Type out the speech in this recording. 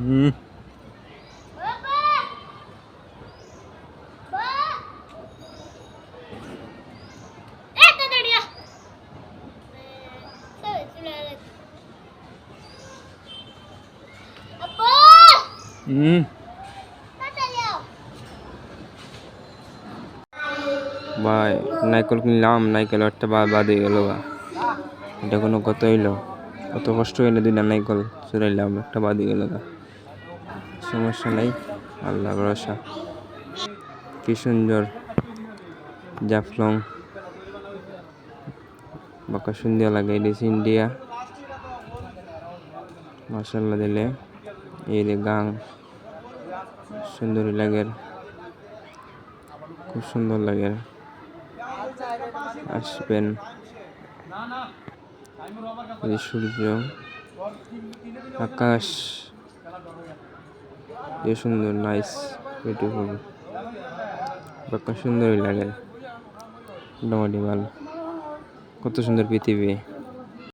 হুম হুম ভাই নাইকল কিনলাম, নাইকল একটা বাদে গেল গা। এটা কোনো কত হইলো? কত কষ্ট হইলো, দুইটা নাইকল চুরাইলাম, একটা বাদে গেল গা। সমস্যা নাই, আল্লাহ ভরসা। কি সুন্দর জাফলং, বাঁকা সুন্দর লাগে। এটা ইন্ডিয়া, মাসাল্লাহ দিলে এই যে গাং সুন্দরী লাগে, খুব সুন্দর লাগে। আসবেন, এই সূর্য, আকাশ, যে সুন্দর, নাইস, বিউটিফুল, বাঁকা সুন্দরই লাগে। মোটামুটি ভালো, কত সুন্দর পৃথিবী।